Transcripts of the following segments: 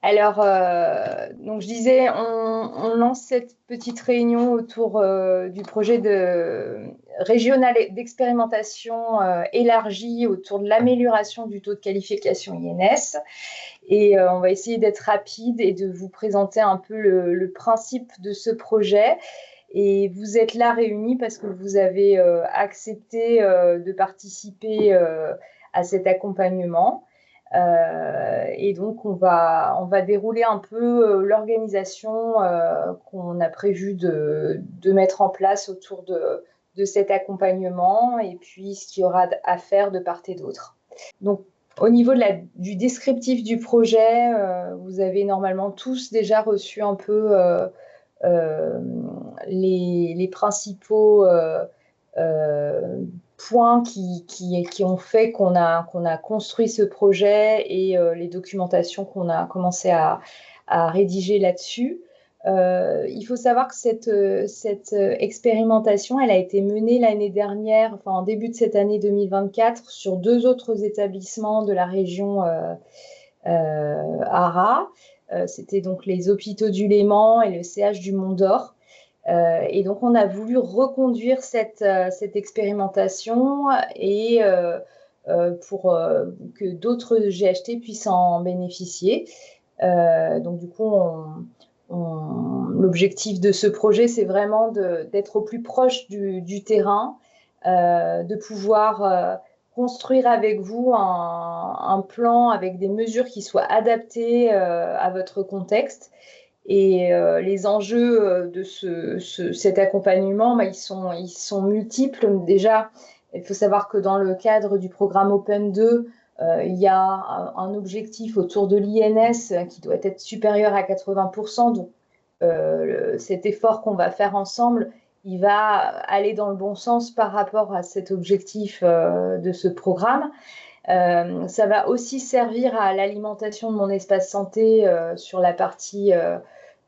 Alors, donc je disais, on lance cette petite réunion autour du projet de régional d'expérimentation élargie autour de l'amélioration du taux de qualification INS. Et on va essayer d'être rapide et de vous présenter un peu le principe de ce projet. Et vous êtes là réunis parce que vous avez accepté de participer à cet accompagnement. Et donc, on va dérouler un peu l'organisation qu'on a prévu de mettre en place autour de cet accompagnement et puis ce qu'il y aura à faire de part et d'autre. Donc, au niveau du descriptif du projet, vous avez normalement tous déjà reçu un peu les principaux points qui ont fait qu'on a construit ce projet et les documentations qu'on a commencé à rédiger là-dessus. Il faut savoir que cette expérimentation, elle a été menée l'année dernière, enfin en début de cette année 2024, sur 2 autres établissements de la région ARA. C'était donc les hôpitaux du Léman et le CH du Mont d'Or. Et donc, on a voulu reconduire cette expérimentation et pour que d'autres GHT puissent en bénéficier. Donc, du coup, l'objectif de ce projet, c'est vraiment d'être au plus proche du terrain, de pouvoir construire avec vous un plan avec des mesures qui soient adaptées à votre contexte. Et les enjeux de cet accompagnement, ils sont multiples. Déjà, il faut savoir que dans le cadre du programme Open 2, il y a un objectif autour de l'INS qui doit être supérieur à 80%. Donc, cet effort qu'on va faire ensemble, il va aller dans le bon sens par rapport à cet objectif de ce programme. Ça va aussi servir à l'alimentation de mon espace santé sur la partie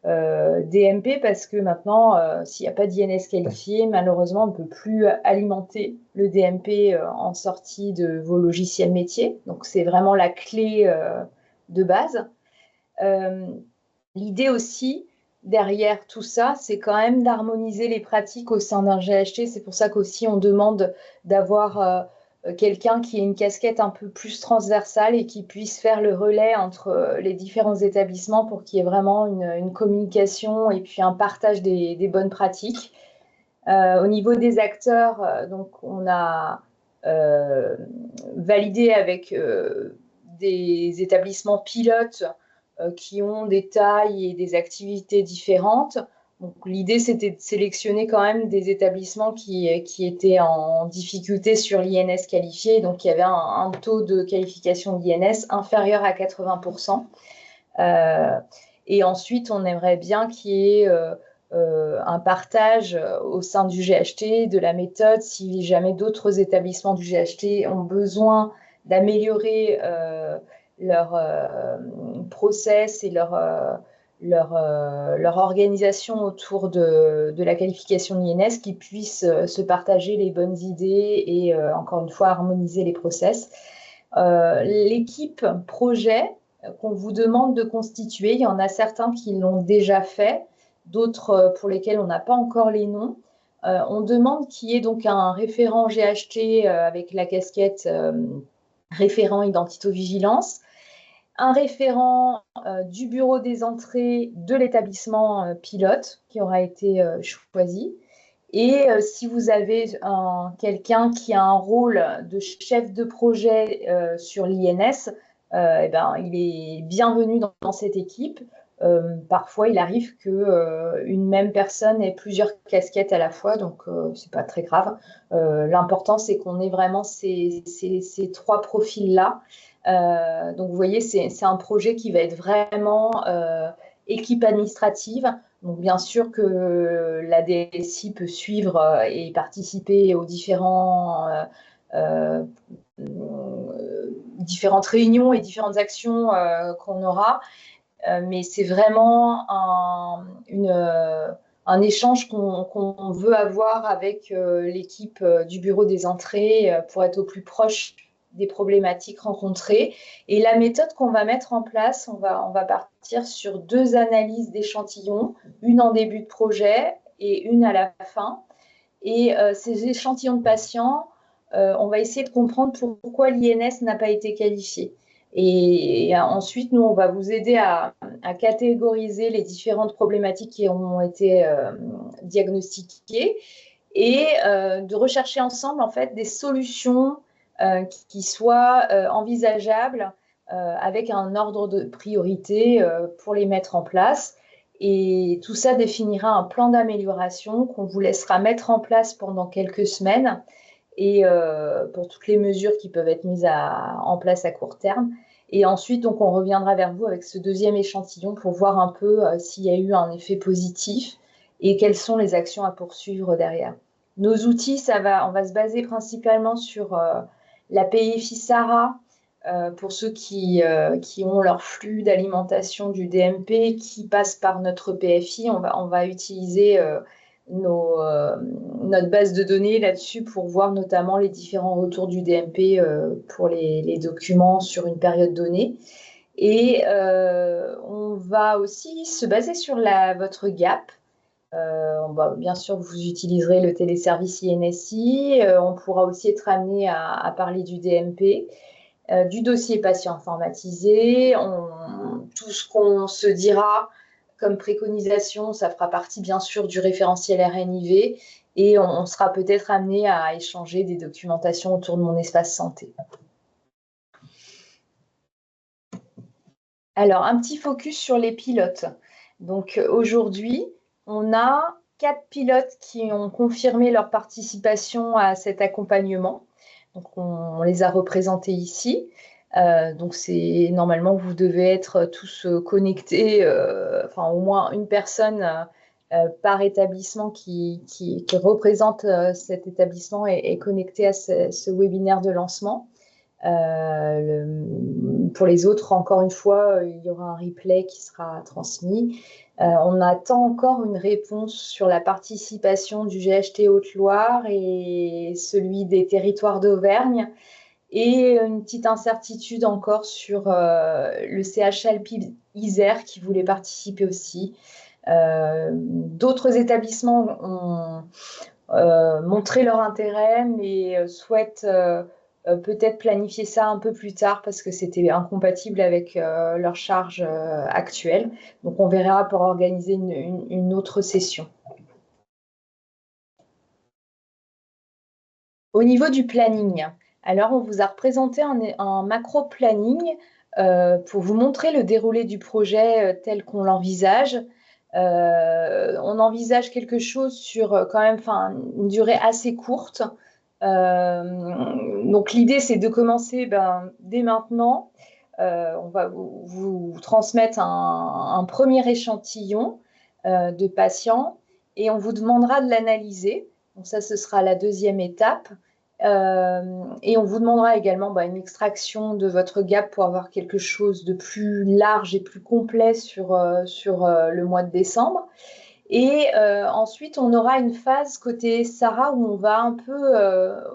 DMP parce que maintenant, s'il n'y a pas d'INS qualifié, malheureusement, on ne peut plus alimenter le DMP en sortie de vos logiciels métiers. Donc, c'est vraiment la clé de base. L'idée aussi, derrière tout ça, c'est quand même d'harmoniser les pratiques au sein d'un GHT. C'est pour ça qu'aussi, on demande d'avoir quelqu'un qui ait une casquette un peu plus transversale et qui puisse faire le relais entre les différents établissements pour qu'il y ait vraiment une communication et puis un partage des bonnes pratiques. Au niveau des acteurs, donc on a validé avec des établissements pilotes qui ont des tailles et des activités différentes. Donc, l'idée, c'était de sélectionner quand même des établissements qui étaient en difficulté sur l'INS qualifié. Donc, il y avait un taux de qualification d'INS inférieur à 80%. Et ensuite, on aimerait bien qu'il y ait un partage au sein du GHT de la méthode. Si jamais d'autres établissements du GHT ont besoin d'améliorer leur process et leur organisation autour de la qualification INS, qui puissent se partager les bonnes idées et encore une fois harmoniser les process. L'équipe projet qu'on vous demande de constituer, il y en a certains qui l'ont déjà fait, d'autres pour lesquels on n'a pas encore les noms. On demande qu'il y ait donc un référent GHT avec la casquette référent identito-vigilance, un référent du bureau des entrées de l'établissement pilote qui aura été choisi. Et si vous avez quelqu'un qui a un rôle de chef de projet sur l'INS, eh ben, il est bienvenu dans cette équipe. Parfois, il arrive qu'une même personne ait plusieurs casquettes à la fois, donc c'est pas très grave. L'important, c'est qu'on ait vraiment ces 3 profils-là. Donc, vous voyez, c'est un projet qui va être vraiment équipe administrative. Donc, bien sûr que la DSI peut suivre et participer aux différentes réunions et différentes actions qu'on aura. Mais c'est vraiment un échange qu'on veut avoir avec l'équipe du bureau des entrées pour être au plus proche des problématiques rencontrées. Et la méthode qu'on va mettre en place, on va partir sur 2 analyses d'échantillons, une en début de projet et une à la fin. Et ces échantillons de patients, on va essayer de comprendre pourquoi l'INS n'a pas été qualifié. Et ensuite, nous, on va vous aider à catégoriser les différentes problématiques qui ont été diagnostiquées et de rechercher ensemble en fait des solutions qui soient envisageables avec un ordre de priorité pour les mettre en place. Et tout ça définira un plan d'amélioration qu'on vous laissera mettre en place pendant quelques semaines et pour toutes les mesures qui peuvent être mises en place à court terme. Et ensuite, donc, on reviendra vers vous avec ce 2e échantillon pour voir un peu s'il y a eu un effet positif et quelles sont les actions à poursuivre derrière. Nos outils, on va se baser principalement sur la PFI SARA, pour ceux qui ont leur flux d'alimentation du DMP qui passe par notre PFI. On va utiliser notre base de données là-dessus pour voir notamment les différents retours du DMP pour les documents sur une période donnée. Et on va aussi se baser sur votre GAP. Bien sûr, vous utiliserez le téléservice INSI. On pourra aussi être amené à parler du DMP. Du dossier patient informatisé, tout ce qu'on se dira comme préconisation, ça fera partie bien sûr du référentiel RNIV et on sera peut-être amené à échanger des documentations autour de mon espace santé. Alors, un petit focus sur les pilotes. Donc aujourd'hui, on a 4 pilotes qui ont confirmé leur participation à cet accompagnement. Donc, on les a représentés ici. Donc, normalement, vous devez être tous connectés, enfin, au moins une personne par établissement qui représente cet établissement est connectée à ce webinaire de lancement. Pour les autres, encore une fois, il y aura un replay qui sera transmis. On attend encore une réponse sur la participation du GHT Haute-Loire et celui des territoires d'Auvergne et une petite incertitude encore sur le CHLP Isère qui voulait participer aussi. D'autres établissements ont montré leur intérêt mais souhaitent peut-être planifier ça un peu plus tard parce que c'était incompatible avec leur charge actuelle. Donc, on verra pour organiser une autre session. Au niveau du planning, alors on vous a représenté un macro-planning pour vous montrer le déroulé du projet tel qu'on l'envisage. On envisage quelque chose sur quand même une durée assez courte. Donc l'idée c'est de commencer dès maintenant. On va vous transmettre un premier échantillon de patients et on vous demandera de l'analyser. Donc ça, ce sera la 2e étape. Et on vous demandera également une extraction de votre GAP pour avoir quelque chose de plus large et plus complet sur le mois de décembre. Et ensuite, on aura une phase côté SARA où on va un peu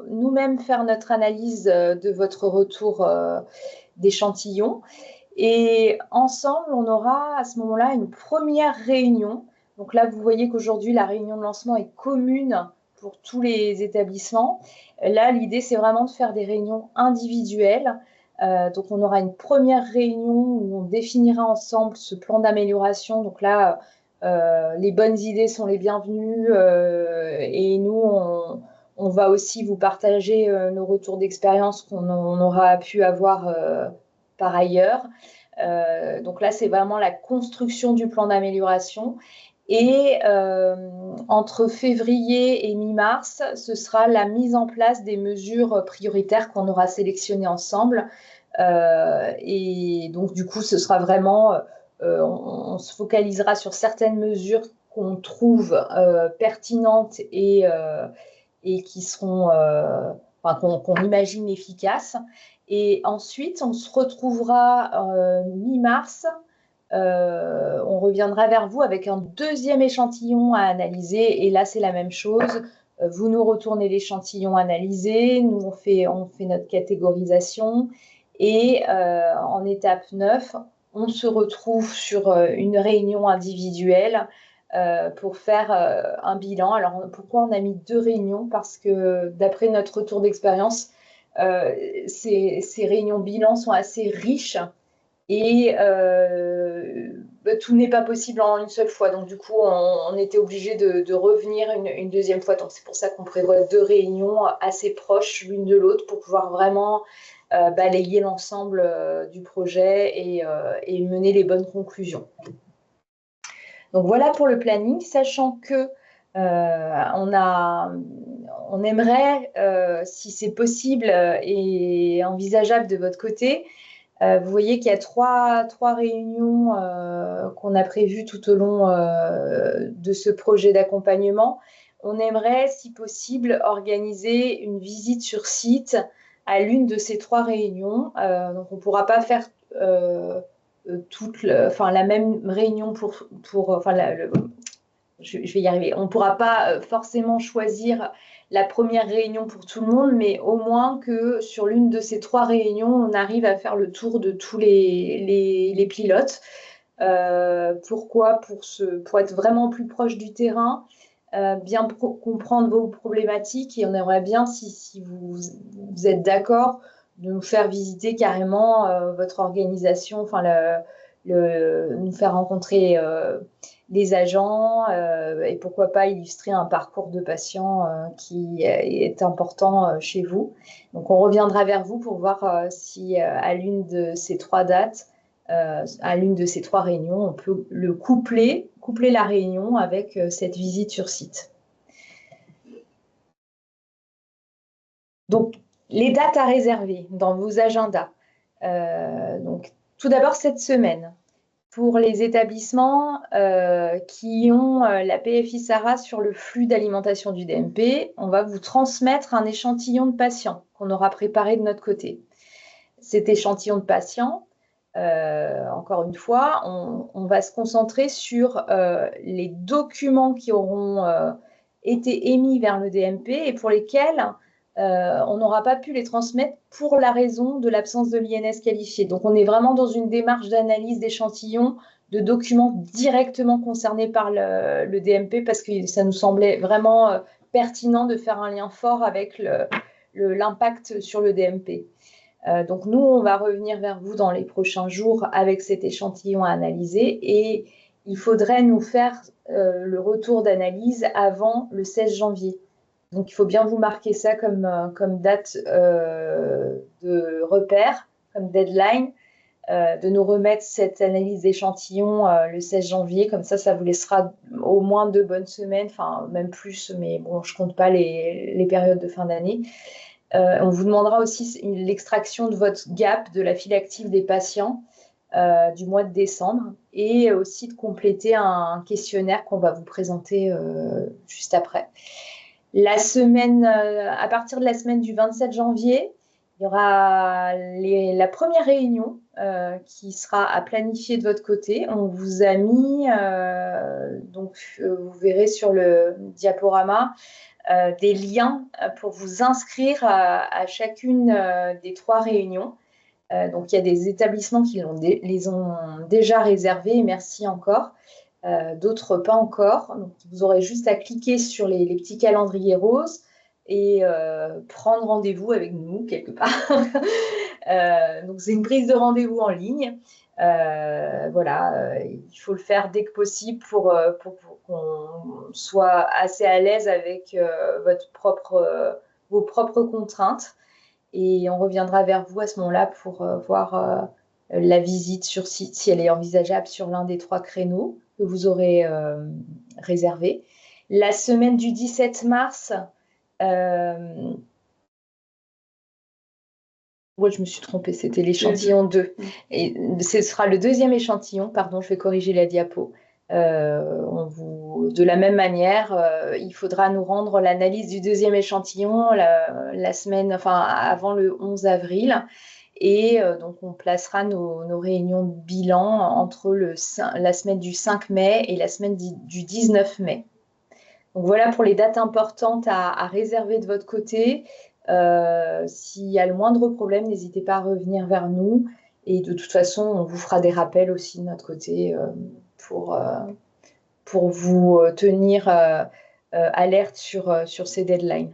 nous-mêmes faire notre analyse de votre retour d'échantillons. Et ensemble, on aura à ce moment-là une première réunion. Donc là, vous voyez qu'aujourd'hui, la réunion de lancement est commune pour tous les établissements. Là, l'idée, c'est vraiment de faire des réunions individuelles. Donc, on aura une première réunion où on définira ensemble ce plan d'amélioration. Donc là, les bonnes idées sont les bienvenues et nous, on va aussi vous partager nos retours d'expérience qu'on aura pu avoir par ailleurs. Donc là, c'est vraiment la construction du plan d'amélioration. Et entre février et mi-mars, ce sera la mise en place des mesures prioritaires qu'on aura sélectionnées ensemble. Et donc, du coup, ce sera vraiment... on se focalisera sur certaines mesures qu'on trouve pertinentes et qui seront, qu'on imagine efficaces. Et ensuite, on se retrouvera mi-mars. On reviendra vers vous avec un 2e échantillon à analyser. Et là, c'est la même chose. vous nous retournez l'échantillon analysé, nous on fait notre catégorisation et en étape 9, on se retrouve sur une réunion individuelle pour faire un bilan. Alors pourquoi on a mis 2 réunions? Parce que d'après notre retour d'expérience, ces réunions bilan sont assez riches et tout n'est pas possible en une seule fois. Donc, du coup, on était obligé de revenir une deuxième fois. Donc, c'est pour ça qu'on prévoit 2 réunions assez proches l'une de l'autre pour pouvoir vraiment balayer l'ensemble du projet et mener les bonnes conclusions. Donc, voilà pour le planning, sachant que on aimerait, si c'est possible et envisageable de votre côté, vous voyez qu'il y a trois réunions qu'on a prévues tout au long de ce projet d'accompagnement. On aimerait, si possible, organiser une visite sur site à l'une de ces 3 réunions. Donc, on ne pourra pas faire la même réunion je vais y arriver. On ne pourra pas forcément choisir la première réunion pour tout le monde, mais au moins que sur l'une de ces 3 réunions, on arrive à faire le tour de tous les pilotes. Pourquoi? Pour être vraiment plus proche du terrain, bien comprendre vos problématiques, et on aimerait bien, si vous êtes d'accord, de nous faire visiter carrément votre organisation, nous faire rencontrer les agents et pourquoi pas illustrer un parcours de patient qui est important chez vous. Donc, on reviendra vers vous pour voir si à l'une de ces 3 dates, à l'une de ces 3 réunions, on peut coupler la réunion avec cette visite sur site. Donc, les dates à réserver dans vos agendas. Donc, tout d'abord, cette semaine, pour les établissements qui ont la PFI SARA sur le flux d'alimentation du DMP, on va vous transmettre un échantillon de patients qu'on aura préparé de notre côté. Cet échantillon de patients, encore une fois, on va se concentrer sur les documents qui auront été émis vers le DMP et pour lesquels on n'aura pas pu les transmettre pour la raison de l'absence de l'INS qualifié. Donc, on est vraiment dans une démarche d'analyse d'échantillons, de documents directement concernés par le DMP parce que ça nous semblait vraiment pertinent de faire un lien fort avec l'impact sur le DMP. Donc, nous, on va revenir vers vous dans les prochains jours avec cet échantillon à analyser et il faudrait nous faire le retour d'analyse avant le 16 janvier. Donc, il faut bien vous marquer ça comme date de repère, comme deadline, de nous remettre cette analyse d'échantillon le 16 janvier. Comme ça vous laissera au moins 2 bonnes semaines, enfin même plus, mais bon, je ne compte pas les périodes de fin d'année. On vous demandera aussi l'extraction de votre GAP, de la file active des patients du mois de décembre, et aussi de compléter un questionnaire qu'on va vous présenter juste après. À partir de la semaine du 27 janvier, il y aura la première réunion qui sera à planifier de votre côté. On vous a mis, vous verrez sur le diaporama, des liens pour vous inscrire à chacune des 3 réunions. Donc, il y a des établissements qui les ont déjà réservés, merci encore. D'autres pas encore. Donc, vous aurez juste à cliquer sur les petits calendriers roses et prendre rendez-vous avec nous quelque part. Donc, c'est une prise de rendez-vous en ligne. Il faut le faire dès que possible pour qu'on soit assez à l'aise avec vos propres contraintes. Et on reviendra vers vous à ce moment-là pour voir la visite sur site, si elle est envisageable sur l'un des 3 créneaux que vous aurez réservé. La semaine du 17 mars, je me suis trompée, c'était l'échantillon 2. Et ce sera le 2e échantillon, pardon, je vais corriger la diapo. De la même manière, il faudra nous rendre l'analyse du 2e échantillon la semaine, avant le 11 avril. Et donc, on placera nos réunions de bilan entre la semaine du 5 mai et la semaine du 19 mai. Donc voilà pour les dates importantes à réserver de votre côté. S'il y a le moindre problème, n'hésitez pas à revenir vers nous. Et de toute façon, on vous fera des rappels aussi de notre côté pour, pour vous tenir alerte sur ces deadlines.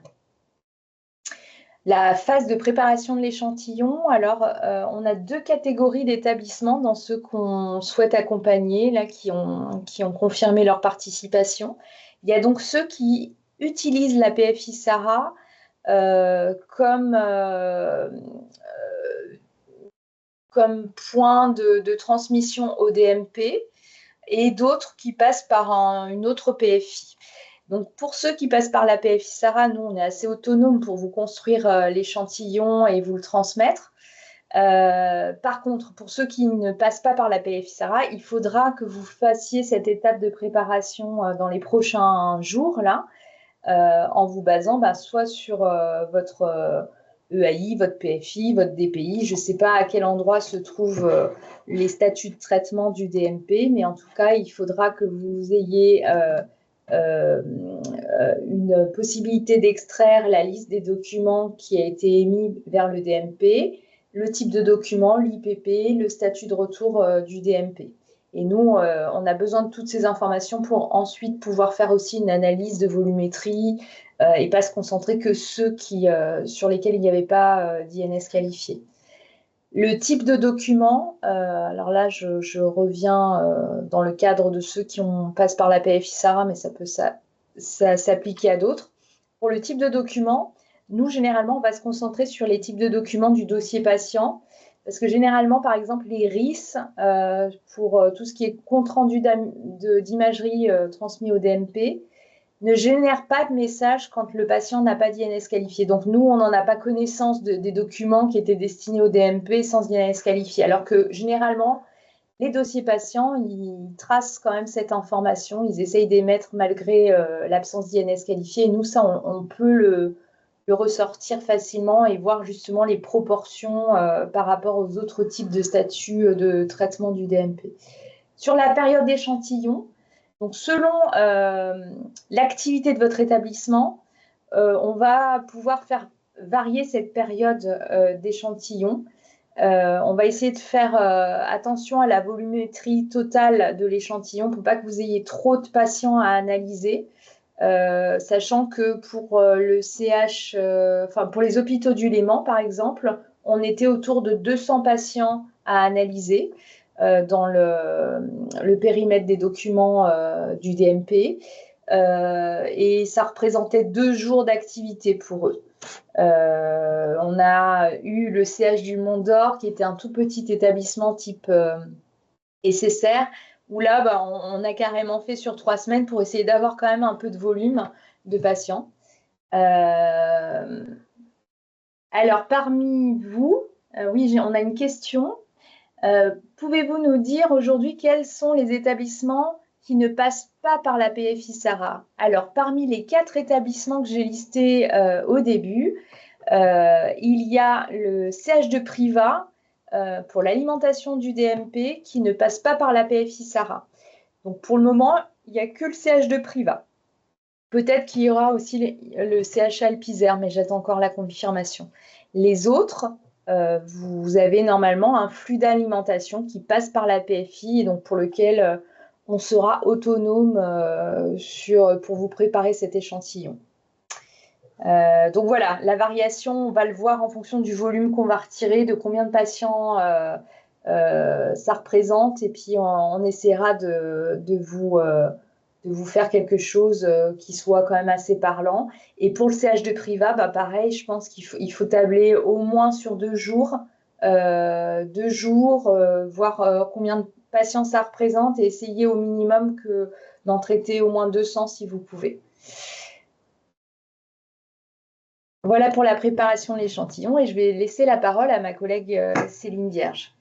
La phase de préparation de l'échantillon, alors on a 2 catégories d'établissements dans ceux qu'on souhaite accompagner, là, qui ont confirmé leur participation. Il y a donc ceux qui utilisent la PFI Sara comme point de transmission au DMP et d'autres qui passent par une autre PFI. Donc, pour ceux qui passent par la PFI Sara, nous, on est assez autonome pour vous construire l'échantillon et vous le transmettre. Par contre, pour ceux qui ne passent pas par la PFI Sara, il faudra que vous fassiez cette étape de préparation dans les prochains jours, là, en vous basant soit sur votre EAI, votre PFI, votre DPI. Je ne sais pas à quel endroit se trouvent les statuts de traitement du DMP, mais en tout cas, il faudra que vous ayez une possibilité d'extraire la liste des documents qui a été émis vers le DMP, le type de document, l'IPP, le statut de retour du DMP. Et nous, on a besoin de toutes ces informations pour ensuite pouvoir faire aussi une analyse de volumétrie et pas se concentrer que ceux sur lesquels il n'y avait pas d'INS qualifié. Le type de document, alors là, je reviens dans le cadre de ceux qui passent par la PFI Sara, mais ça peut s'appliquer à d'autres. Pour le type de document, nous, généralement, on va se concentrer sur les types de documents du dossier patient, parce que généralement, par exemple, les RIS, pour tout ce qui est compte-rendu d'imagerie transmis au DMP, ne génère pas de message quand le patient n'a pas d'INS qualifié. Donc, nous, on n'en a pas connaissance des documents qui étaient destinés au DMP sans INS qualifié. Alors que généralement, les dossiers patients, ils tracent quand même cette information. Ils essayent d'émettre malgré l'absence d'INS qualifié. Et nous, ça, on peut le ressortir facilement et voir justement les proportions par rapport aux autres types de statuts de traitement du DMP. Sur la période d'échantillon, donc selon l'activité de votre établissement, on va pouvoir faire varier cette période d'échantillon. On va essayer de faire attention à la volumétrie totale de l'échantillon pour pas que vous ayez trop de patients à analyser, sachant que pour le CH, pour les hôpitaux du Léman par exemple, on était autour de 200 patients à analyser dans le périmètre des documents du DMP. Et ça représentait 2 jours d'activité pour eux. On a eu le CH du Mont d'Or, qui était un tout petit établissement type SSR, où là, on a carrément fait sur 3 semaines pour essayer d'avoir quand même un peu de volume de patients. Alors, parmi vous, oui, on a une question. Pouvez-vous nous dire aujourd'hui quels sont les établissements qui ne passent pas par la PFI Sara? Alors, parmi les 4 établissements que j'ai listés au début, il y a le CH de Privas pour l'alimentation du DMP qui ne passe pas par la PFI Sara. Donc, pour le moment, il n'y a que le CH de Privas. Peut-être qu'il y aura aussi le CH Alpizer, mais j'attends encore la confirmation. Les autres, vous avez normalement un flux d'alimentation qui passe par la PFI et donc pour lequel on sera autonome pour vous préparer cet échantillon. Donc voilà, la variation, on va le voir en fonction du volume qu'on va retirer, de combien de patients ça représente, et puis on essaiera de vous faire quelque chose qui soit quand même assez parlant. Et pour le CH de Privas, pareil, je pense qu'il faut tabler au moins sur 2 jours, voir combien de patients ça représente et essayer au minimum d'en traiter au moins 200 si vous pouvez. Voilà pour la préparation de l'échantillon et je vais laisser la parole à ma collègue Céline Vierge.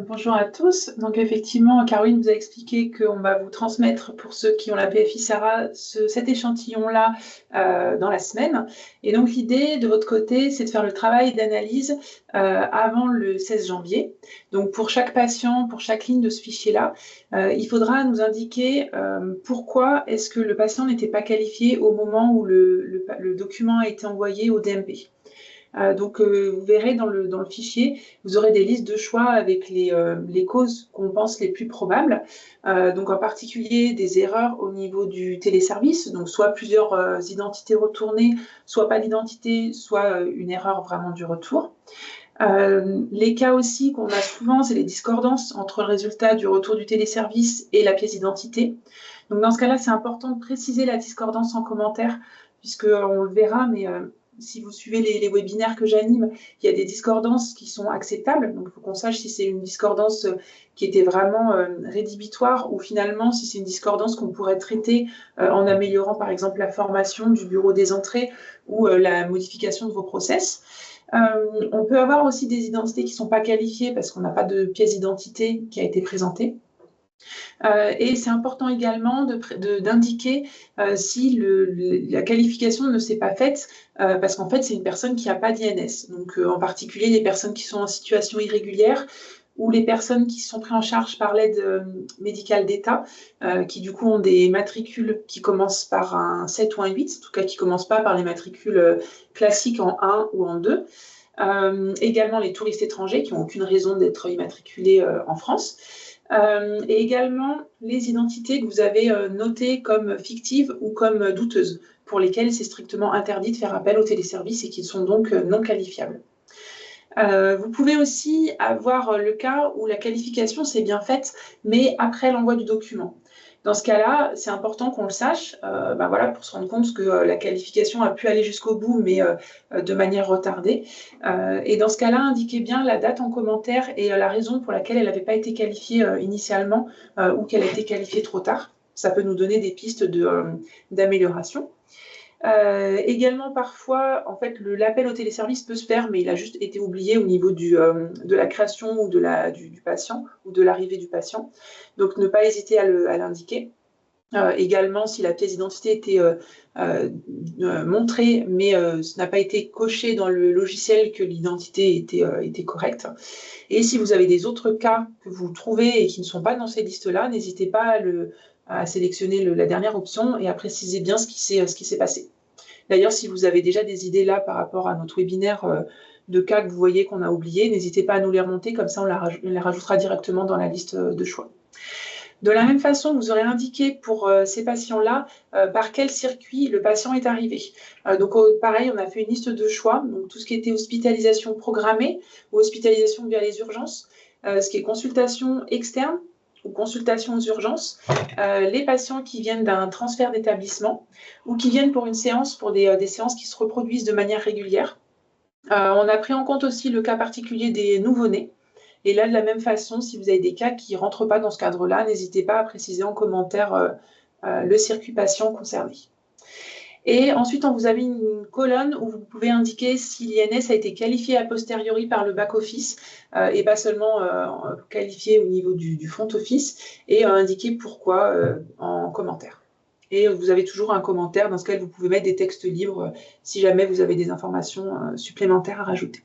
Bonjour à tous. Donc effectivement, Caroline vous a expliqué qu'on va vous transmettre, pour ceux qui ont la PFI Sarah, cet échantillon-là dans la semaine. Et donc l'idée de votre côté, c'est de faire le travail d'analyse avant le 16 janvier. Donc pour chaque patient, pour chaque ligne de ce fichier-là, il faudra nous indiquer pourquoi est-ce que le patient n'était pas qualifié au moment où le document a été envoyé au DMP. Donc, vous verrez dans le fichier, vous aurez des listes de choix avec les causes qu'on pense les plus probables. Donc, en particulier, des erreurs au niveau du téléservice, donc soit plusieurs identités retournées, soit pas d'identité, soit une erreur vraiment du retour. Les cas aussi qu'on a souvent, c'est les discordances entre le résultat du retour du téléservice et la pièce d'identité. Donc, dans ce cas-là, c'est important de préciser la discordance en commentaire, puisqu'on le verra, mais si vous suivez les webinaires que j'anime, il y a des discordances qui sont acceptables. Donc, il faut qu'on sache si c'est une discordance qui était vraiment rédhibitoire ou finalement si c'est une discordance qu'on pourrait traiter en améliorant, par exemple, la formation du bureau des entrées ou la modification de vos process. On peut avoir aussi des identités qui ne sont pas qualifiées parce qu'on n'a pas de pièce d'identité qui a été présentée. Et c'est important également d'indiquer si la qualification ne s'est pas faite, parce qu'en fait, c'est une personne qui n'a pas d'INS. Donc, en particulier, les personnes qui sont en situation irrégulière ou les personnes qui sont prises en charge par l'aide médicale d'État, qui du coup ont des matricules qui commencent par un 7 ou un 8, en tout cas qui ne commencent pas par les matricules classiques en 1 ou en 2. Également les touristes étrangers qui n'ont aucune raison d'être immatriculés en France. Et également les identités que vous avez notées comme fictives ou comme douteuses, pour lesquelles c'est strictement interdit de faire appel au téléservice et qui sont donc non qualifiables. Vous pouvez aussi avoir le cas où la qualification s'est bien faite, mais après l'envoi du document. Dans ce cas-là, c'est important qu'on le sache, voilà, pour se rendre compte que la qualification a pu aller jusqu'au bout, mais de manière retardée. Et dans ce cas-là, indiquez bien la date en commentaire et la raison pour laquelle elle n'avait pas été qualifiée initialement ou qu'elle a été qualifiée trop tard. Ça peut nous donner des pistes d'amélioration. Également, parfois, en fait, l'appel au téléservice peut se faire, mais il a juste été oublié au niveau de la création ou du patient ou de l'arrivée du patient. Donc, ne pas hésiter à l'indiquer. Également, si la pièce d'identité était montrée, mais ce n'a pas été coché dans le logiciel que l'identité était correcte. Et si vous avez des autres cas que vous trouvez et qui ne sont pas dans ces listes-là, n'hésitez pas à sélectionner la dernière option et à préciser bien ce qui s'est passé. D'ailleurs, si vous avez déjà des idées là par rapport à notre webinaire de cas que vous voyez qu'on a oubliés, n'hésitez pas à nous les remonter, comme ça on les rajoutera directement dans la liste de choix. De la même façon, vous aurez indiqué pour ces patients-là par quel circuit le patient est arrivé. Donc pareil, on a fait une liste de choix, donc tout ce qui était hospitalisation programmée ou hospitalisation via les urgences, ce qui est consultation externe ou consultation aux urgences, les patients qui viennent d'un transfert d'établissement ou qui viennent pour une séance, pour des séances qui se reproduisent de manière régulière. On a pris en compte aussi le cas particulier des nouveau-nés. Et là, de la même façon, si vous avez des cas qui ne rentrent pas dans ce cadre-là, n'hésitez pas à préciser en commentaire le circuit patient concerné. Et ensuite, on vous a mis une colonne où vous pouvez indiquer si l'INS a été qualifié a posteriori par le back-office et pas seulement qualifié au niveau du front-office, et indiquer pourquoi en commentaire. Et vous avez toujours un commentaire dans lequel vous pouvez mettre des textes libres si jamais vous avez des informations supplémentaires à rajouter.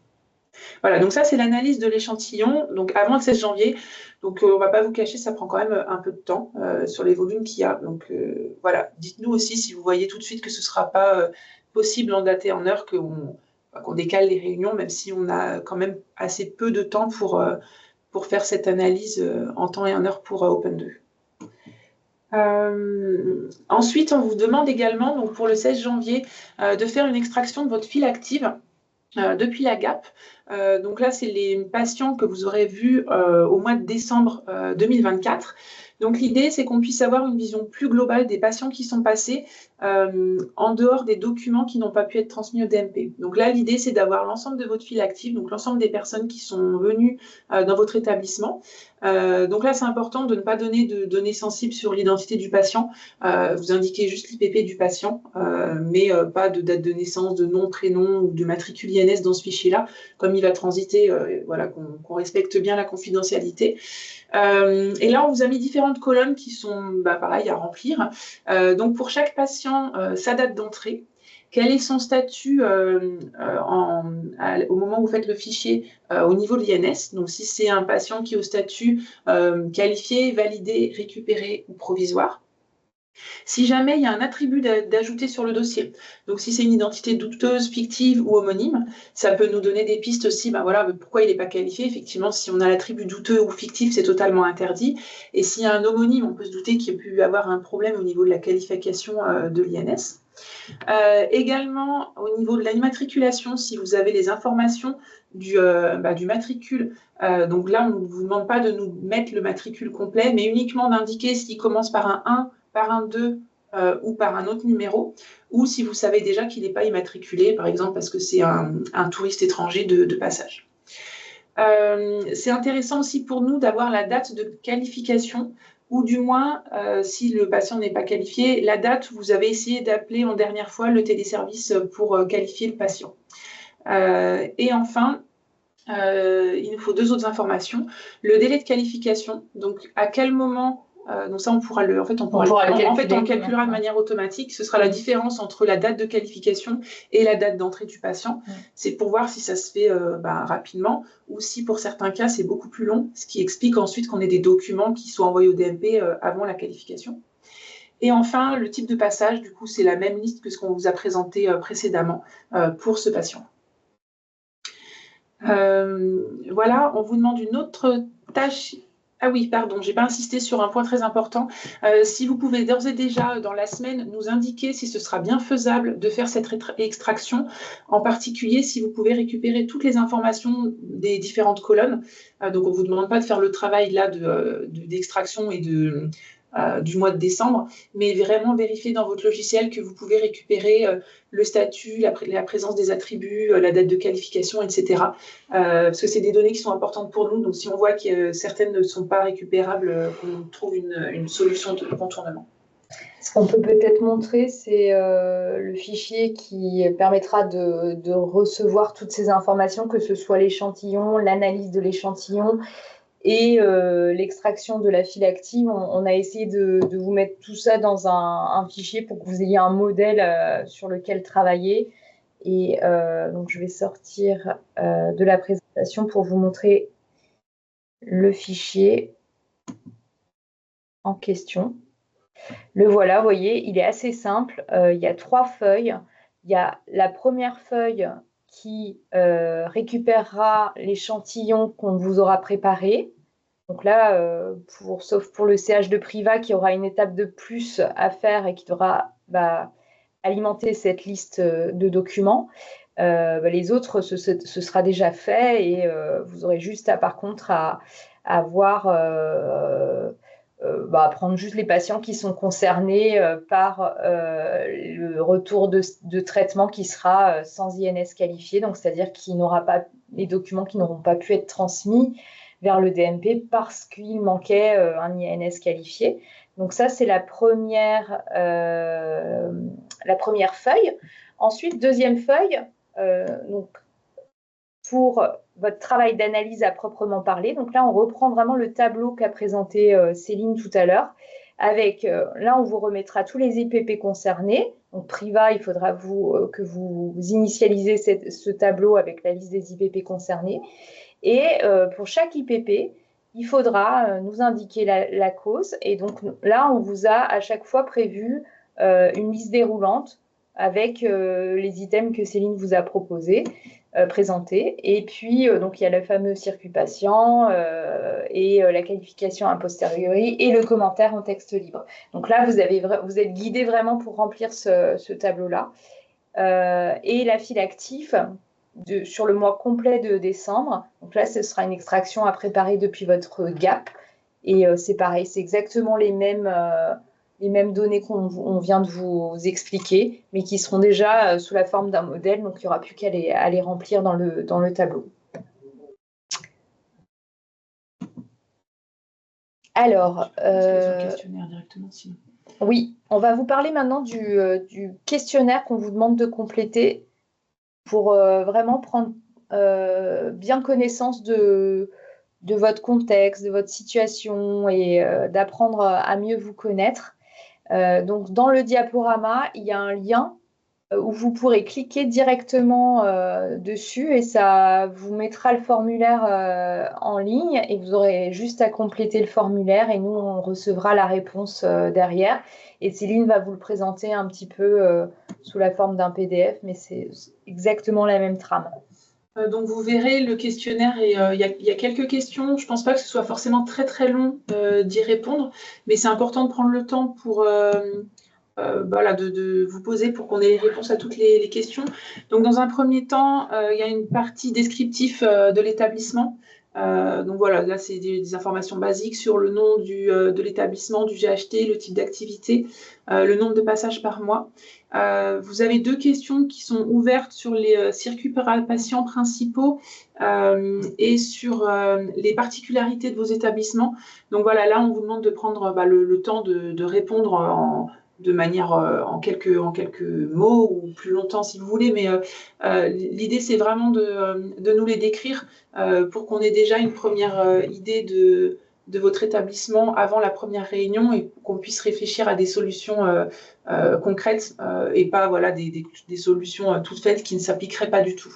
Voilà, donc ça, c'est l'analyse de l'échantillon, donc avant le 16 janvier. Donc, on ne va pas vous cacher, ça prend quand même un peu de temps sur les volumes qu'il y a. Donc, voilà, dites-nous aussi si vous voyez tout de suite que ce ne sera pas possible en date et en heure, qu'on décale les réunions, même si on a quand même assez peu de temps pour faire cette analyse en temps et en heure pour Open2. Ensuite, on vous demande également, donc pour le 16 janvier, de faire une extraction de votre file active depuis la GAP. Donc là, c'est les patients que vous aurez vus au mois de décembre 2024. Donc l'idée, c'est qu'on puisse avoir une vision plus globale des patients qui sont passés en dehors des documents qui n'ont pas pu être transmis au DMP. Donc là, l'idée, c'est d'avoir l'ensemble de votre file active, donc l'ensemble des personnes qui sont venues dans votre établissement, Donc là, c'est important de ne pas donner de données sensibles sur l'identité du patient. Vous indiquez juste l'IPP du patient, mais pas de date de naissance, de nom, prénom ou de matricule INS dans ce fichier-là. Comme il va transiter, voilà, qu'on respecte bien la confidentialité. Et là, on vous a mis différentes colonnes qui sont pareil à remplir. Donc pour chaque patient, sa date d'entrée. Quel est son statut au moment où vous faites le fichier au niveau de l'INS? Donc, si c'est un patient qui est au statut qualifié, validé, récupéré ou provisoire. Si jamais il y a un attribut d'ajouter sur le dossier, donc si c'est une identité douteuse, fictive ou homonyme, ça peut nous donner des pistes aussi, voilà, pourquoi il n'est pas qualifié. Effectivement, si on a l'attribut douteux ou fictif, c'est totalement interdit. Et s'il y a un homonyme, on peut se douter qu'il y a pu avoir un problème au niveau de la qualification de l'INS. Également, au niveau de l'immatriculation, si vous avez les informations du matricule, donc là, on ne vous demande pas de nous mettre le matricule complet, mais uniquement d'indiquer s'il commence par un 1, par un 2 ou par un autre numéro, ou si vous savez déjà qu'il n'est pas immatriculé, par exemple parce que c'est un touriste étranger de passage. C'est intéressant aussi pour nous d'avoir la date de qualification, ou du moins, si le patient n'est pas qualifié, la date où vous avez essayé d'appeler en dernière fois le téléservice pour qualifier le patient. Et enfin, il nous faut 2 autres informations. Le délai de qualification, donc à quel moment, donc ça on pourra le on calculera de manière automatique. Ce sera la différence entre la date de qualification et la date d'entrée du patient. C'est pour voir si ça se fait rapidement ou si pour certains cas c'est beaucoup plus long, ce qui explique ensuite qu'on ait des documents qui soient envoyés au DMP avant la qualification. Et enfin, le type de passage, du coup, c'est la même liste que ce qu'on vous a présenté précédemment pour ce patient. Voilà, on vous demande une autre tâche. Ah oui, pardon, je n'ai pas insisté sur un point très important. Si vous pouvez d'ores et déjà, dans la semaine, nous indiquer si ce sera bien faisable de faire cette extraction, en particulier si vous pouvez récupérer toutes les informations des différentes colonnes. Donc, on ne vous demande pas de faire le travail là d'extraction et du mois de décembre, mais vraiment vérifier dans votre logiciel que vous pouvez récupérer le statut, la présence des attributs, la date de qualification, etc. Parce que c'est des données qui sont importantes pour nous, donc si on voit que certaines ne sont pas récupérables, on trouve une solution de contournement. Ce qu'on peut peut-être montrer, c'est le fichier qui permettra de recevoir toutes ces informations, que ce soit l'échantillon, l'analyse de l'échantillon, et l'extraction de la file active. On a essayé de vous mettre tout ça dans un fichier pour que vous ayez un modèle sur lequel travailler. Et donc, je vais sortir de la présentation pour vous montrer le fichier en question. Le voilà, vous voyez, il est assez simple. Il y a 3 feuilles. Il y a la première feuille qui récupérera l'échantillon qu'on vous aura préparé. Donc là, sauf pour le CH de Priva, qui aura une étape de plus à faire et qui devra alimenter cette liste de documents. Les autres, ce sera déjà fait et vous aurez juste par contre à prendre juste les patients qui sont concernés par le retour de traitement qui sera sans INS qualifié, donc c'est-à-dire qu'il n'aura pas les documents qui n'auront pas pu être transmis vers le DMP parce qu'il manquait un INS qualifié. Donc ça, c'est la première feuille. Ensuite, deuxième feuille, donc pour votre travail d'analyse à proprement parler. Donc là, on reprend vraiment le tableau qu'a présenté Céline tout à l'heure. Avec, là, on vous remettra tous les IPP concernés. Donc, Priva, il faudra que vous initialisez ce tableau avec la liste des IPP concernés. Et pour chaque IPP, il faudra nous indiquer la cause. Et donc là, on vous a à chaque fois prévu une liste déroulante avec les items que Céline vous a présentés. Et puis, donc, il y a le fameux circuit patient et la qualification a posteriori et le commentaire en texte libre. Donc là, vous êtes guidé vraiment pour remplir ce tableau-là. Et la file active sur le mois complet de décembre. Donc là, ce sera une extraction à préparer depuis votre GAP. Et c'est pareil, c'est exactement les mêmes données qu'on vient de vous expliquer, mais qui seront déjà sous la forme d'un modèle. Donc, il n'y aura plus qu'à les remplir dans le tableau. Alors, je pense que sur le questionnaire directement, sinon. Oui, on va vous parler maintenant du questionnaire qu'on vous demande de compléter pour vraiment prendre bien connaissance de votre contexte, de votre situation et d'apprendre à mieux vous connaître. Donc, dans le diaporama, il y a un lien où vous pourrez cliquer directement dessus et ça vous mettra le formulaire en ligne et vous aurez juste à compléter le formulaire et nous, on recevra la réponse derrière. Et Céline va vous le présenter un petit peu sous la forme d'un PDF, mais c'est exactement la même trame. Donc, vous verrez le questionnaire et il y a quelques questions. Je ne pense pas que ce soit forcément très, très long d'y répondre, mais c'est important de prendre le temps pour voilà, de vous poser pour qu'on ait les réponses à toutes les questions. Donc, dans un premier temps, il y a une partie descriptive de l'établissement. Donc, voilà, là, c'est des informations basiques sur le nom de l'établissement, du GHT, le type d'activité, le nombre de passages par mois. Vous avez 2 questions qui sont ouvertes sur les circuits patients principaux et sur les particularités de vos établissements. Donc voilà, là, on vous demande de prendre le temps de répondre de manière en quelques mots ou plus longtemps si vous voulez, mais l'idée, c'est vraiment de nous les décrire pour qu'on ait déjà une première idée de votre établissement avant la première réunion et qu'on puisse réfléchir à des solutions concrètes et pas voilà, des solutions toutes faites qui ne s'appliqueraient pas du tout.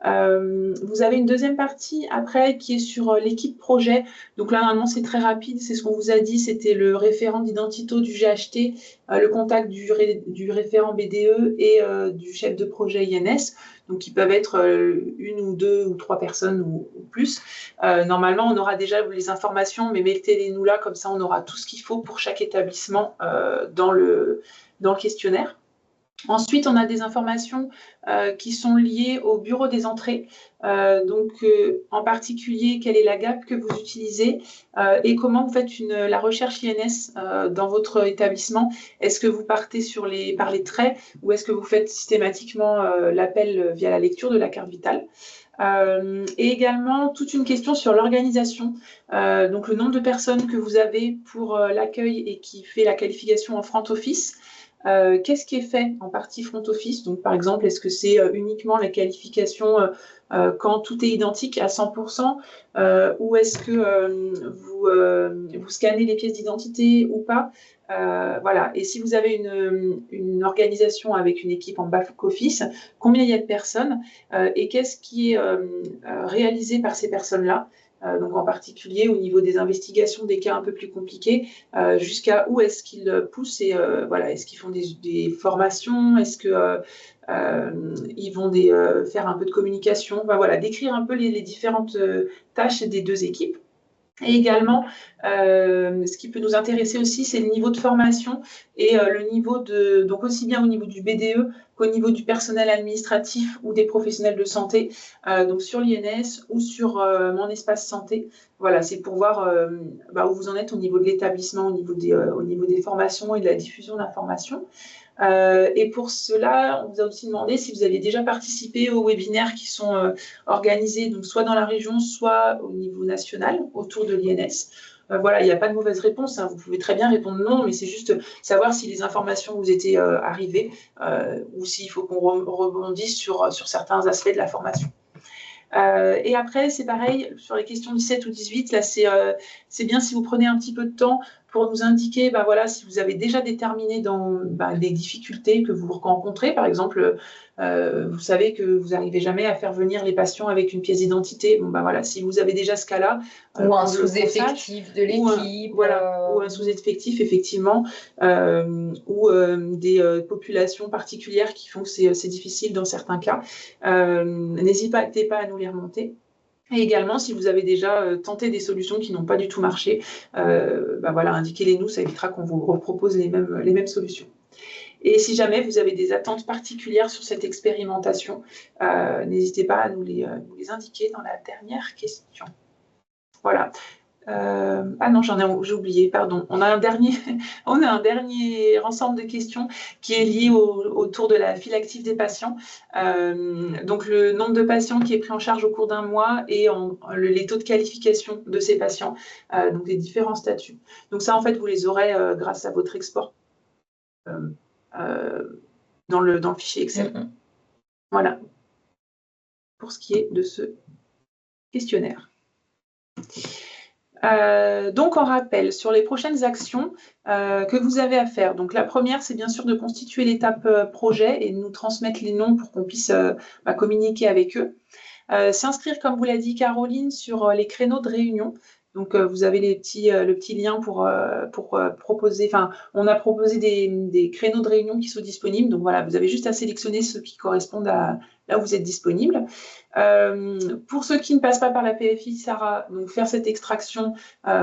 Vous avez une deuxième partie après qui est sur l'équipe projet. Donc là, normalement, c'est très rapide. C'est ce qu'on vous a dit. C'était le référent d'identito du GHT, le contact du référent BDE et du chef de projet INS. Donc, ils peuvent être une ou deux ou trois personnes ou plus. Normalement, on aura déjà les informations, mais mettez-les-nous là. Comme ça, on aura tout ce qu'il faut pour chaque établissement dans le questionnaire. Ensuite, on a des informations qui sont liées au bureau des entrées. En particulier, quelle est la GAP que vous utilisez et comment vous faites la recherche INS dans votre établissement. Est-ce que vous partez par les traits ou est-ce que vous faites systématiquement l'appel via la lecture de la carte vitale? Et également toute une question sur l'organisation, donc le nombre de personnes que vous avez pour l'accueil et qui fait la qualification en front office. Qu'est-ce qui est fait en partie front office? Donc, par exemple, est-ce que c'est uniquement la qualification quand tout est identique à 100% ou est-ce que vous scannez les pièces d'identité ou pas? Voilà. Et si vous avez une organisation avec une équipe en back-office, combien il y a de personnes et qu'est-ce qui est réalisé par ces personnes-là? Donc en particulier au niveau des investigations des cas un peu plus compliqués, jusqu'à où est-ce qu'ils poussent et voilà, est-ce qu'ils font des formations, est-ce que ils vont faire un peu de communication, enfin, voilà, décrire un peu les différentes tâches des deux équipes. Et également, ce qui peut nous intéresser aussi, c'est le niveau de formation et le niveau donc aussi bien au niveau du BDE qu'au niveau du personnel administratif ou des professionnels de santé, donc sur l'INS ou sur mon espace santé. Voilà, c'est pour voir où vous en êtes au niveau de l'établissement, au niveau des formations et de la diffusion d'informations. Et pour cela, on vous a aussi demandé si vous aviez déjà participé aux webinaires qui sont organisés donc soit dans la région, soit au niveau national, autour de l'INS. Voilà, il n'y a pas de mauvaise réponse, hein. Vous pouvez très bien répondre non, mais c'est juste savoir si les informations vous étaient arrivées ou s'il faut qu'on rebondisse sur certains aspects de la formation. Et après, c'est pareil, sur les questions 17 ou 18, là, c'est bien si vous prenez un petit peu de temps pour nous indiquer voilà, si vous avez déjà déterminé dans les difficultés que vous rencontrez. Par exemple, vous savez que vous n'arrivez jamais à faire venir les patients avec une pièce d'identité. Bon, voilà, si vous avez déjà ce cas-là. Ou un sous-effectif de l'équipe. Ou un sous-effectif, effectivement, ou des populations particulières qui font que c'est difficile dans certains cas. N'hésitez pas à nous les remonter. Et également, si vous avez déjà tenté des solutions qui n'ont pas du tout marché, voilà, indiquez-les nous, ça évitera qu'on vous repropose les mêmes solutions. Et si jamais vous avez des attentes particulières sur cette expérimentation, n'hésitez pas à nous les indiquer dans la dernière question. Voilà. Ah non, j'ai oublié, pardon. On a un dernier, on a un dernier ensemble de questions qui est lié autour de la file active des patients. Donc, le nombre de patients qui est pris en charge au cours d'un mois et les taux de qualification de ces patients, donc les différents statuts. Donc ça, en fait, vous les aurez grâce à votre export dans le fichier Excel. Voilà, pour ce qui est de ce questionnaire. Donc, on rappelle sur les prochaines actions que vous avez à faire. Donc, la première, c'est bien sûr de constituer l'étape projet et de nous transmettre les noms pour qu'on puisse communiquer avec eux. S'inscrire, comme vous l'a dit Caroline, sur les créneaux de réunion. Donc, vous avez le petit lien pour proposer. Enfin, on a proposé des créneaux de réunion qui sont disponibles. Donc, voilà, vous avez juste à sélectionner ceux qui correspondent à là où vous êtes disponible. Pour ceux qui ne passent pas par la PFI, Sarah, donc faire cette extraction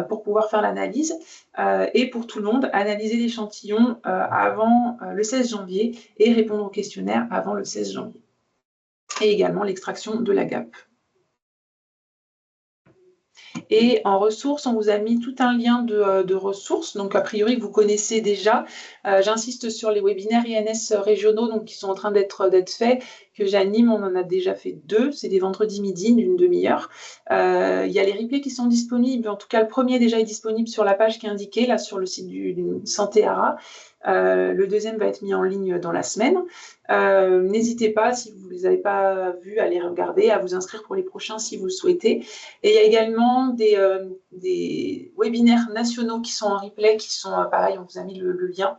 pour pouvoir faire l'analyse. Et pour tout le monde, analyser l'échantillon avant le 16 janvier et répondre au questionnaire avant le 16 janvier. Et également l'extraction de la GAP. Et en ressources, on vous a mis tout un lien de ressources, donc a priori que vous connaissez déjà. J'insiste sur les webinaires INS régionaux donc, qui sont en train d'être faits, que j'anime. On en a déjà fait 2, c'est des vendredis midi d'une demi-heure. Il y a les replays qui sont disponibles, en tout cas le premier déjà est disponible sur la page qui est indiquée, là sur le site du Santé ARA. Le deuxième va être mis en ligne dans la semaine. N'hésitez pas, si vous ne les avez pas vus, à les regarder, à vous inscrire pour les prochains si vous le souhaitez. Et il y a également des webinaires nationaux qui sont en replay, qui sont pareil, on vous a mis le lien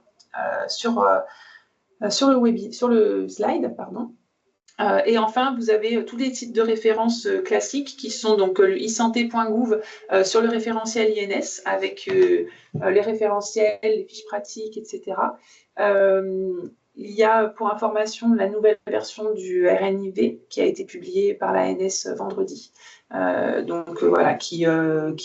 sur le slide, pardon. Et enfin, vous avez tous les sites de référence classiques qui sont donc le isanté.gouv sur le référentiel INS avec les référentiels, les fiches pratiques, etc. Il y a pour information la nouvelle version du RNIV qui a été publiée par l'ANS vendredi. Voilà, qui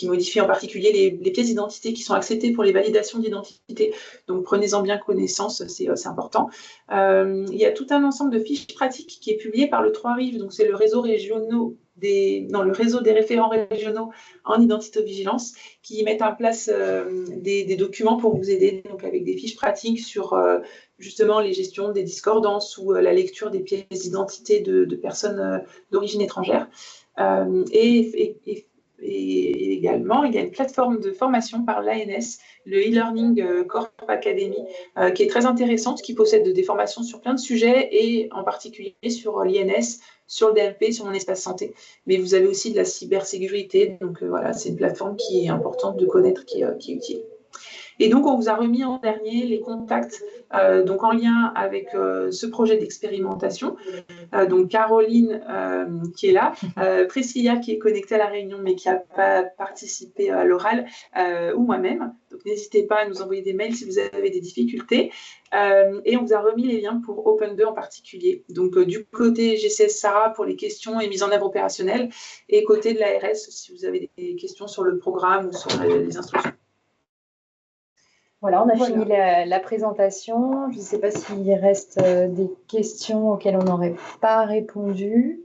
modifie en particulier les pièces d'identité qui sont acceptées pour les validations d'identité. Donc prenez-en bien connaissance, c'est important. Il y a tout un ensemble de fiches pratiques qui est publié par le 3RIV, donc c'est le réseau le réseau des référents régionaux en identité-vigilance, qui mettent en place des documents pour vous aider, donc avec des fiches pratiques sur justement les gestions des discordances ou la lecture des pièces d'identité de personnes d'origine étrangère. Et également, il y a une plateforme de formation par l'ANS, le e-learning Corp Academy, qui est très intéressante, qui possède des formations sur plein de sujets et en particulier sur l'INS, sur le DMP, sur mon espace santé. Mais vous avez aussi de la cybersécurité, donc voilà, c'est une plateforme qui est importante de connaître, qui est utile. Et donc, on vous a remis en dernier les contacts donc en lien avec ce projet d'expérimentation. Donc, Caroline qui est là, Priscilla qui est connectée à la réunion mais qui n'a pas participé à l'oral, ou moi-même. Donc, n'hésitez pas à nous envoyer des mails si vous avez des difficultés. Et on vous a remis les liens pour Open2 en particulier. Donc, du côté GCS Sarah pour les questions et mise en œuvre opérationnelle, et côté de l'ARS si vous avez des questions sur le programme ou sur les instructions. Voilà, on a fini la présentation. Je ne sais pas s'il reste des questions auxquelles on n'aurait pas répondu.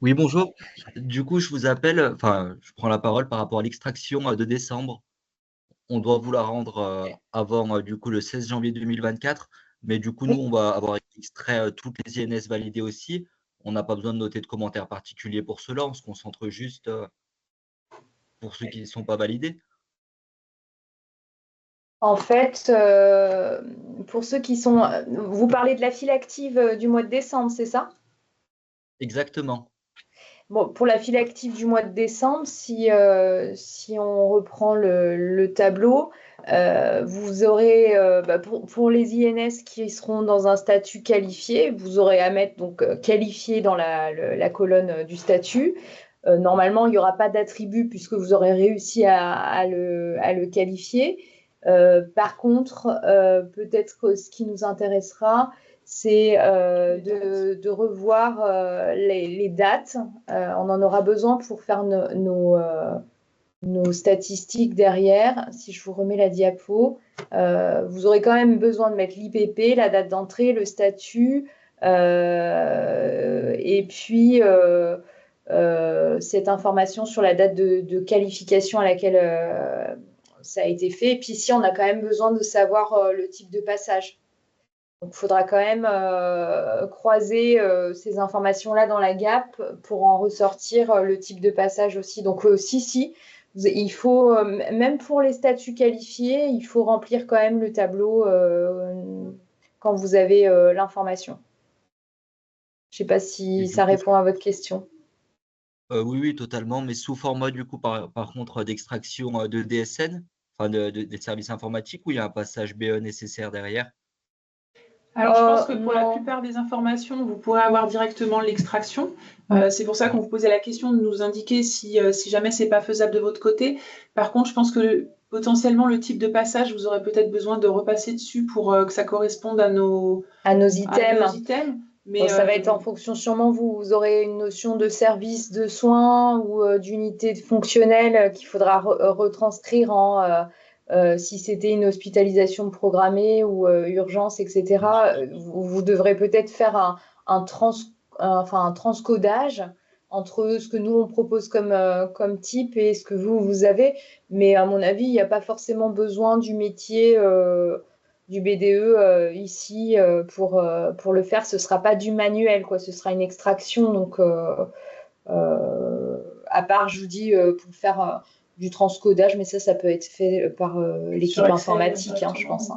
Oui, bonjour. Du coup, je vous appelle, enfin, je prends la parole par rapport à l'extraction de décembre. On doit vous la rendre avant, du coup, le 16 janvier 2024. Mais du coup, nous, on va avoir extrait toutes les INS validées aussi. On n'a pas besoin de noter de commentaires particuliers pour cela. On se concentre juste pour ceux qui ne sont pas validés. En fait, pour ceux qui sont... Vous parlez de la file active du mois de décembre, c'est ça? Exactement. Bon, pour la file active du mois de décembre, si on reprend le tableau, vous aurez, pour les INS qui seront dans un statut qualifié, vous aurez à mettre donc qualifié dans la colonne du statut. Normalement, il n'y aura pas d'attribut puisque vous aurez réussi à le qualifier. Par contre, peut-être que ce qui nous intéressera, c'est de revoir les dates. On en aura besoin pour faire nos statistiques derrière. Si je vous remets la diapo, vous aurez quand même besoin de mettre l'IPP, la date d'entrée, le statut, et puis cette information sur la date de qualification à laquelle ça a été fait. Et puis ici, on a quand même besoin de savoir le type de passage. Donc, il faudra quand même croiser ces informations-là dans la GAP pour en ressortir le type de passage aussi. Donc, si, il faut, même pour les statuts qualifiés, il faut remplir quand même le tableau quand vous avez l'information. Je ne sais pas si ça répond à votre question. Oui, totalement, mais sous format, du coup, par contre, d'extraction de DSN, enfin des services informatiques, où il y a un passage BE nécessaire derrière. Alors, je pense que pour la plupart des informations, vous pourrez avoir directement l'extraction. C'est pour ça qu'on vous posait la question de nous indiquer si jamais c'est pas faisable de votre côté. Par contre, je pense que potentiellement, le type de passage, vous aurez peut-être besoin de repasser dessus pour que ça corresponde à nos items. Mais ça va être en fonction, sûrement, vous aurez une notion de service de soins ou d'unité fonctionnelle qu'il faudra retranscrire en... si c'était une hospitalisation programmée ou urgence, etc., vous devrez peut-être faire un transcodage entre ce que nous, on propose comme type et ce que vous avez. Mais à mon avis, il n'y a pas forcément besoin du métier du BDE ici pour le faire. Ce ne sera pas du manuel, quoi. Ce sera une extraction. Donc, à part, je vous dis, pour faire... du transcodage, mais ça peut être fait par l'équipe informatique, je pense.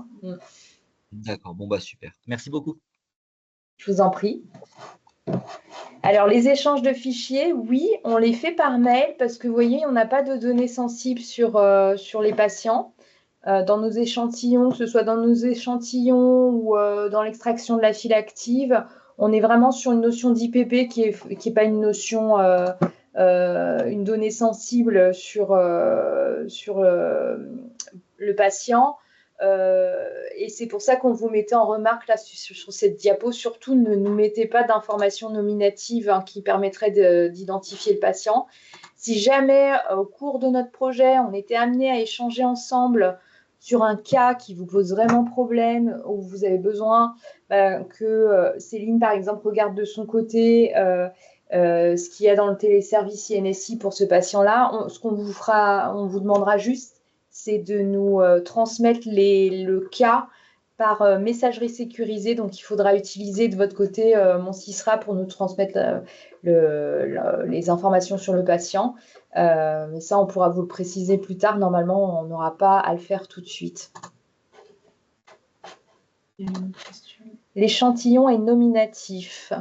D'accord, bon, bah super. Merci beaucoup. Je vous en prie. Alors, les échanges de fichiers, oui, on les fait par mail parce que, vous voyez, on n'a pas de données sensibles sur les patients. Dans nos échantillons, que ce soit dans nos échantillons ou dans l'extraction de la file active, on est vraiment sur une notion d'IPP qui est pas une notion... une donnée sensible sur le patient. Et c'est pour ça qu'on vous mettait en remarque là sur cette diapo. Surtout, ne nous mettez pas d'informations nominatives qui permettraient d'identifier le patient. Si jamais, au cours de notre projet, on était amené à échanger ensemble sur un cas qui vous pose vraiment problème, où vous avez besoin que Céline, par exemple, regarde de son côté ce qu'il y a dans le téléservice INSI pour ce patient-là. Ce qu'on vous fera, on vous demandera juste, c'est de nous transmettre le cas par messagerie sécurisée. Donc, il faudra utiliser de votre côté mon CISRA pour nous transmettre les informations sur le patient. Mais ça, on pourra vous le préciser plus tard. Normalement, on n'aura pas à le faire tout de suite. L'échantillon est nominatif.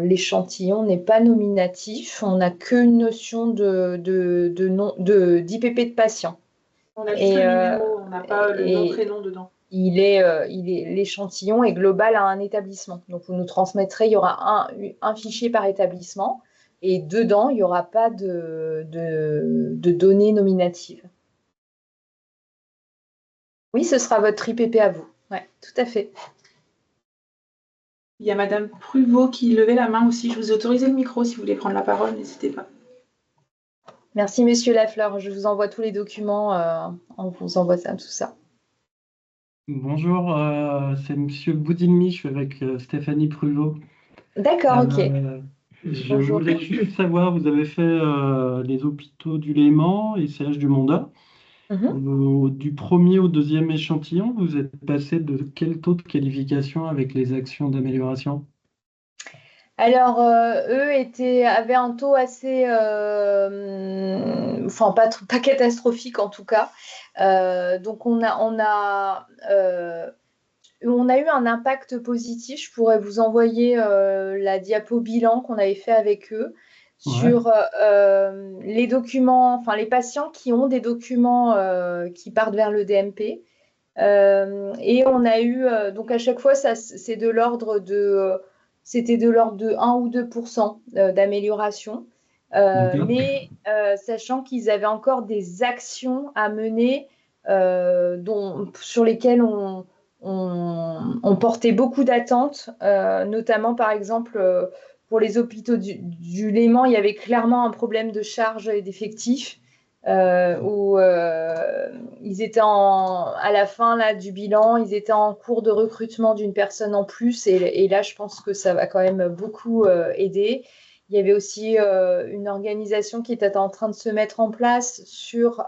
L'échantillon n'est pas nominatif, on n'a qu'une notion d'IPP de patient. On a juste le numéro, on n'a pas le nom, prénom dedans. L'échantillon est global à un établissement. Donc, vous nous transmettrez, il y aura un fichier par établissement et dedans, il n'y aura pas de données nominatives. Oui, ce sera votre IPP à vous. Oui, tout à fait. Il y a Madame Pruvot qui levait la main aussi. Je vous ai autorisé le micro si vous voulez prendre la parole, n'hésitez pas. Merci, Monsieur Lafleur. Je vous envoie tous les documents. On vous envoie tout ça. Bonjour, c'est Monsieur Boudilmi. Je suis avec Stéphanie Pruvot. D'accord, ok. Je voulais juste savoir, vous avez fait les hôpitaux du Léman et CH du Monda. Du premier au deuxième échantillon, vous êtes passé de quel taux de qualification avec les actions d'amélioration? Alors, eux avaient un taux assez, enfin pas catastrophique en tout cas. Donc on a eu un impact positif. Je pourrais vous envoyer la diapo bilan qu'on avait fait avec eux sur les documents, enfin les patients qui ont des documents qui partent vers le DMP. Et on a eu, donc à chaque fois, c'était de l'ordre de 1 ou 2% d'amélioration. Mais sachant qu'ils avaient encore des actions à mener sur lesquelles on portait beaucoup d'attentes, notamment par exemple pour les hôpitaux du Léman, il y avait clairement un problème de charge et d'effectifs où ils étaient à la fin là, du bilan, ils étaient en cours de recrutement d'une personne en plus et là je pense que ça va quand même beaucoup aider. Il y avait aussi une organisation qui était en train de se mettre en place sur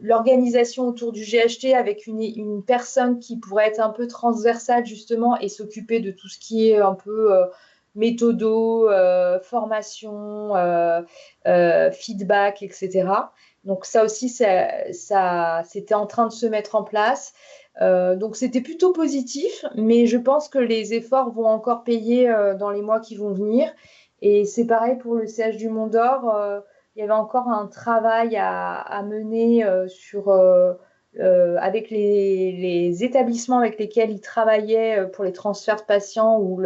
l'organisation autour du GHT avec une personne qui pourrait être un peu transversale justement et s'occuper de tout ce qui est un peu méthodo, formation, feedback, etc. Donc ça aussi, ça c'était en train de se mettre en place. Donc c'était plutôt positif, mais je pense que les efforts vont encore payer dans les mois qui vont venir. Et c'est pareil pour le CH du Mont d'Or. Il y avait encore un travail à mener avec les établissements avec lesquels ils travaillaient pour les transferts de patients où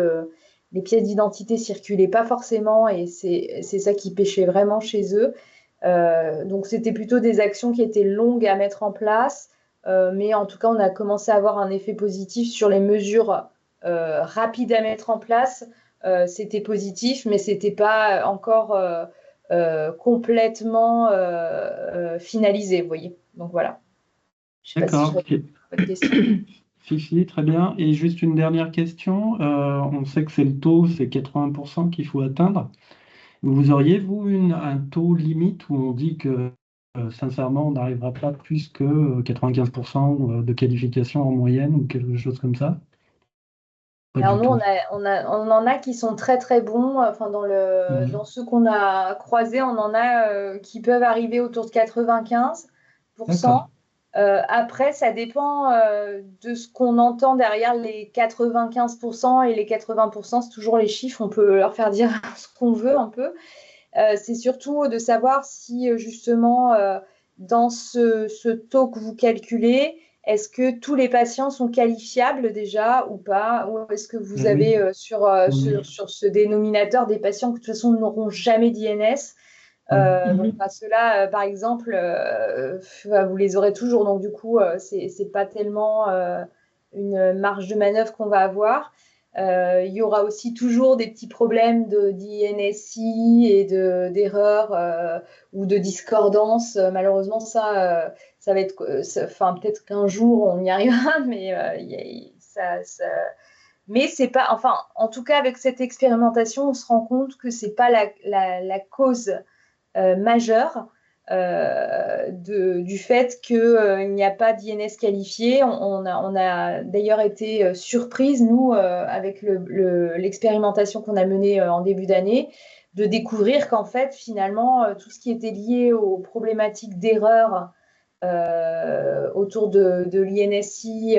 les pièces d'identité circulaient pas forcément et c'est ça qui pêchait vraiment chez eux. Donc c'était plutôt des actions qui étaient longues à mettre en place. Mais en tout cas, on a commencé à avoir un effet positif sur les mesures rapides à mettre en place. C'était positif, mais ce n'était pas encore complètement finalisé, vous voyez. Donc voilà. Je sais pas si je D'accord, ok. réponds à votre question. Si, très bien. Et juste une dernière question. On sait que c'est le taux, c'est 80% qu'il faut atteindre. Vous auriez, vous, un taux limite où on dit que, sincèrement, on n'arrivera pas plus que 95% de qualification en moyenne ou quelque chose comme ça? Pas Alors du nous, tout. on en a qui sont très très bons. Enfin, Mhm. dans ceux qu'on a croisés, on en a qui peuvent arriver autour de 95%. D'accord. Après, ça dépend de ce qu'on entend derrière les 95% et les 80%. C'est toujours les chiffres, on peut leur faire dire ce qu'on veut un peu. C'est surtout de savoir si justement dans ce taux que vous calculez, est-ce que tous les patients sont qualifiables déjà ou pas? Ou est-ce que vous Oui. avez Oui. sur ce dénominateur des patients qui de toute façon n'auront jamais d'INS? Donc à ceux-là, par exemple, vous les aurez toujours. Donc du coup, c'est pas tellement une marge de manœuvre qu'on va avoir. Il y aura aussi toujours des petits problèmes d'INSI et d'erreurs ou de discordance. Malheureusement, ça va être, enfin peut-être qu'un jour on y arrivera, mais mais c'est pas, enfin, en tout cas avec cette expérimentation, on se rend compte que c'est pas la cause majeure du fait qu'il n'y a pas d'INS qualifié. On a d'ailleurs été surprise, nous, avec l'expérimentation qu'on a menée en début d'année, de découvrir qu'en fait, finalement, tout ce qui était lié aux problématiques d'erreur autour de l'INSI,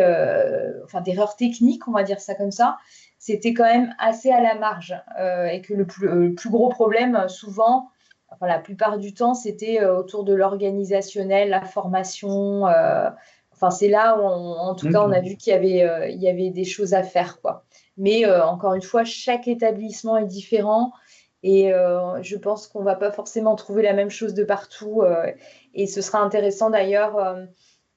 enfin d'erreurs techniques, on va dire ça comme ça, c'était quand même assez à la marge et que le plus gros problème, souvent, enfin, la plupart du temps, c'était autour de l'organisationnel, la formation. Enfin, c'est là où, en tout cas, on a D'accord. vu il y avait des choses à faire, quoi. Mais encore une fois, chaque établissement est différent et je pense qu'on ne va pas forcément trouver la même chose de partout. Et ce sera intéressant d'ailleurs,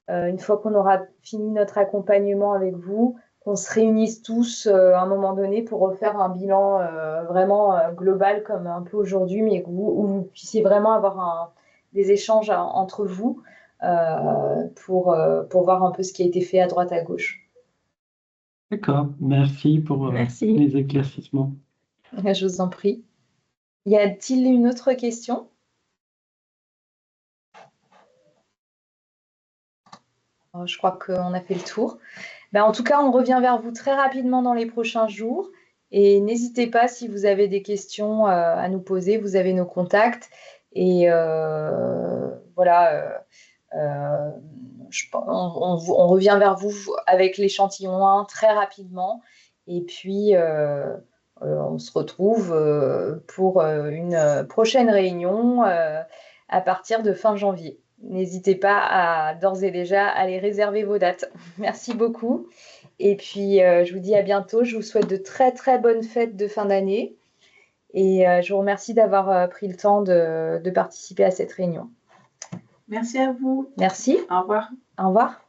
une fois qu'on aura fini notre accompagnement avec vous, qu'on se réunisse tous à un moment donné pour refaire un bilan vraiment global comme un peu aujourd'hui, mais où vous puissiez vraiment avoir des échanges entre vous pour voir un peu ce qui a été fait à droite à gauche. D'accord. Merci pour Merci. les éclaircissements. Je vous en prie. Y a-t-il une autre question? Je crois qu'on a fait le tour. Ben, en tout cas, on revient vers vous très rapidement dans les prochains jours. Et n'hésitez pas, si vous avez des questions à nous poser, vous avez nos contacts. Et voilà, on revient vers vous avec l'échantillon 1 très rapidement. Et puis, on se retrouve pour une prochaine réunion à partir de fin janvier. N'hésitez pas à d'ores et déjà aller réserver vos dates. Merci beaucoup. Et puis, je vous dis à bientôt. Je vous souhaite de très, très bonnes fêtes de fin d'année. Et je vous remercie d'avoir pris le temps de participer à cette réunion. Merci à vous. Merci. Au revoir. Au revoir.